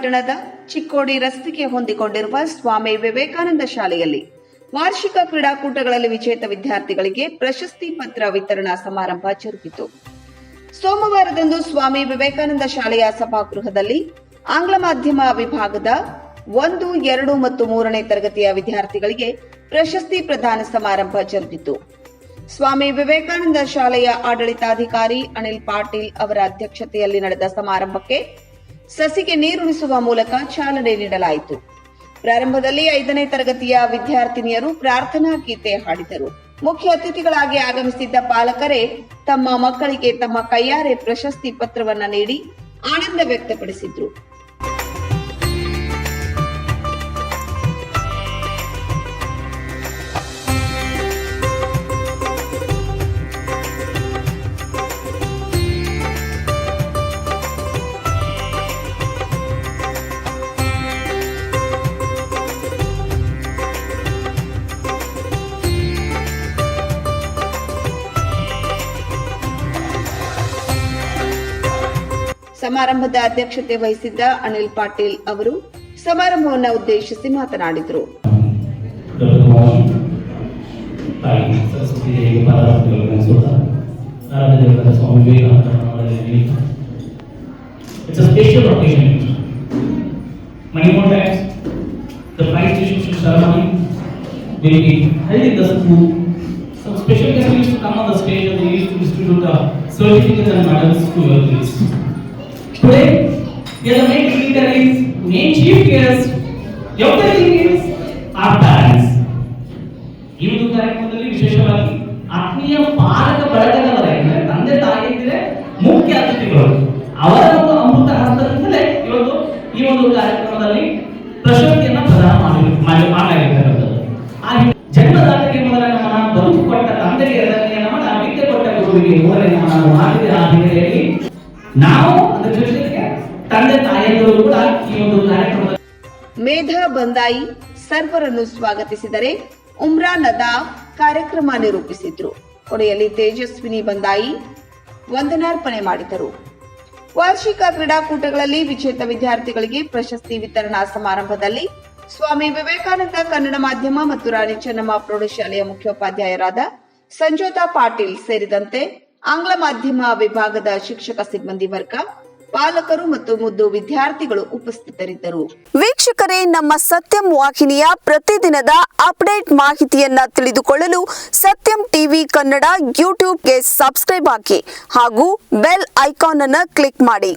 ಪಟ್ಟಣದ ಚಿಕ್ಕೋಡಿ ರಸ್ತೆಗೆ ಹೊಂದಿಕೊಂಡಿರುವ ಸ್ವಾಮಿ ವಿವೇಕಾನಂದ ಶಾಲೆಯಲ್ಲಿ ವಾರ್ಷಿಕ ಕ್ರೀಡಾಕೂಟಗಳಲ್ಲಿ ವಿಜೇತ ವಿದ್ಯಾರ್ಥಿಗಳಿಗೆ ಪ್ರಶಸ್ತಿ ಪತ್ರ ವಿತರಣಾ ಸಮಾರಂಭ ಜರುಗಿತು. ಸೋಮವಾರದಂದು ಸ್ವಾಮಿ ವಿವೇಕಾನಂದ ಶಾಲೆಯ ಸಭಾಗೃಹದಲ್ಲಿ ಆಂಗ್ಲ ಮಾಧ್ಯಮ ವಿಭಾಗದ 1, 2 ಮತ್ತು 3ನೇ ತರಗತಿಯ ವಿದ್ಯಾರ್ಥಿಗಳಿಗೆ ಪ್ರಶಸ್ತಿ ಪ್ರದಾನ ಸಮಾರಂಭ ಜರುಗಿತು. ಸ್ವಾಮಿ ವಿವೇಕಾನಂದ ಶಾಲೆಯ ಆಡಳಿತಾಧಿಕಾರಿ ಅನಿಲ್ ಪಾಟೀಲ್ ಅವರ ಅಧ್ಯಕ್ಷತೆಯಲ್ಲಿ ನಡೆದ ಸಮಾರಂಭಕ್ಕೆ ಸಸಿಗೆ ನೀರುಣಿಸುವ ಮೂಲಕ ಚಾಲನೆ ನೀಡಲಾಯಿತು. ಪ್ರಾರಂಭದಲ್ಲಿ 5ನೇ ತರಗತಿಯ ವಿದ್ಯಾರ್ಥಿನಿಯರು ಪ್ರಾರ್ಥನಾ ಗೀತೆ ಹಾಡಿದರು. ಮುಖ್ಯ ಅತಿಥಿಗಳಾಗಿ ಆಗಮಿಸಿದ್ದ ಪಾಲಕರೇ ತಮ್ಮ ಮಕ್ಕಳಿಗೆ ತಮ್ಮ ಕೈಯಾರೆ ಪ್ರಶಸ್ತಿ ಪತ್ರವನ್ನ ನೀಡಿ ಆನಂದ ವ್ಯಕ್ತಪಡಿಸಿದ್ರು. ಸಮಾರಂಭದ ಅಧ್ಯಕ್ಷತೆ ವಹಿಸಿದ್ದ ಅನಿಲ್ ಪಾಟೀಲ್ ಅವರು ಸಮಾರಂಭವನ್ನು ಉದ್ದೇಶಿಸಿ ಮಾತನಾಡಿದರು. Today, the main leader is, main chief guest, everything is our parents. ಈ ಒಂದು ಕಾರ್ಯಕ್ರಮದಲ್ಲಿ ವಿಶೇಷವಾಗಿ ಆತ್ಮೀಯ ಪಾಲಕ ಬಳಗದವರೇ ಅಂದರೆ ತಂದೆ ತಾಯಿಯಂದಿರೇ ಮುಖ್ಯ ಅತಿಥಿಗಳು. ಅವರ ಒಂದು ಅಮೃತ ಹಸ್ತದಿಂದಲೇ ಇವತ್ತು ಈ ಒಂದು ಕಾರ್ಯಕ್ರಮದಲ್ಲಿ ಪ್ರಶಸ್ತಿಯನ್ನು ಪ್ರದಾನ ಮಾಡಲಾಗಿರ್ತಕ್ಕಂಥದ್ದು. ಆ ಜನ್ಮದಾತರಿಗೆ ಮೊದಲ ನಮನ, ಬದುಕು ಕೊಟ್ಟ ತಂದೆಗೆ ಎರಡನೆಯ ನಮನ, ವಿದ್ಯೆ ಕೊಟ್ಟ ಗುರುವಿಗೆ ಮೂರನೇ ನಮನ ಮಾಡಿದ ಆ ಹಿನ್ನೆಲೆಯಲ್ಲಿ ನಾವು ಅದರ ಜೊತೆಗೆ ತಂದೆ ತಾಯಿಯರು ಕೂಡ ಈ ಒಂದು ಕಾರ್ಯಕ್ರಮದ ಮೇಧಾ ಬಂದಾಯಿ ಸರ್ವರನ್ನು ಸ್ವಾಗತಿಸಿದರೆ ಉಮ್ರಾ ನದಾಫ್ ಕಾರ್ಯಕ್ರಮ ನಿರೂಪಿಸಿದ್ರು. ಕೊನೆಯಲ್ಲಿ ತೇಜಸ್ವಿನಿ ಬಂದಾಯಿ ವಂದನಾರ್ಪಣೆ ಮಾಡಿದರು. ವಾರ್ಷಿಕ ಕ್ರೀಡಾಕೂಟಗಳಲ್ಲಿ ವಿಜೇತ ವಿದ್ಯಾರ್ಥಿಗಳಿಗೆ ಪ್ರಶಸ್ತಿ ವಿತರಣಾ ಸಮಾರಂಭದಲ್ಲಿ ಸ್ವಾಮಿ ವಿವೇಕಾನಂದ ಕನ್ನಡ ಮಾಧ್ಯಮ ಮತ್ತು ರಾಣಿ ಚೆನ್ನಮ್ಮ ಪ್ರೌಢಶಾಲೆಯ ಮುಖ್ಯೋಪಾಧ್ಯಾಯರಾದ ಸಂಜೋತಾ ಪಾಟೀಲ್ ಸೇರಿದಂತೆ ಆಂಗ್ಲ ಮಾಧ್ಯಮ ವಿಭಾಗದ ಶಿಕ್ಷಕ ಸಿಬ್ಬಂದಿ ವರ್ಗ, ಪಾಲಕರು ಮತ್ತು ಮುದ್ದು ವಿದ್ಯಾರ್ಥಿಗಳು ಉಪಸ್ಥಿತರಿದ್ದರು. ವೀಕ್ಷಕರೇ, ನಮ್ಮ ಸತ್ಯಂ ವಾಹಿನಿಯ ಪ್ರತಿದಿನದ ಅಪ್ಡೇಟ್ ಮಾಹಿತಿಯನ್ನ ತಿಳಿದುಕೊಳ್ಳಲು ಸತ್ಯಂ ಟಿವಿ ಕನ್ನಡ ಯೂಟ್ಯೂಬ್ಗೆ ಸಬ್ಸ್ಕ್ರೈಬ್ ಆಗಿ ಹಾಗೂ ಬೆಲ್ ಐಕಾನ್ ಅನ್ನು ಕ್ಲಿಕ್ ಮಾಡಿ.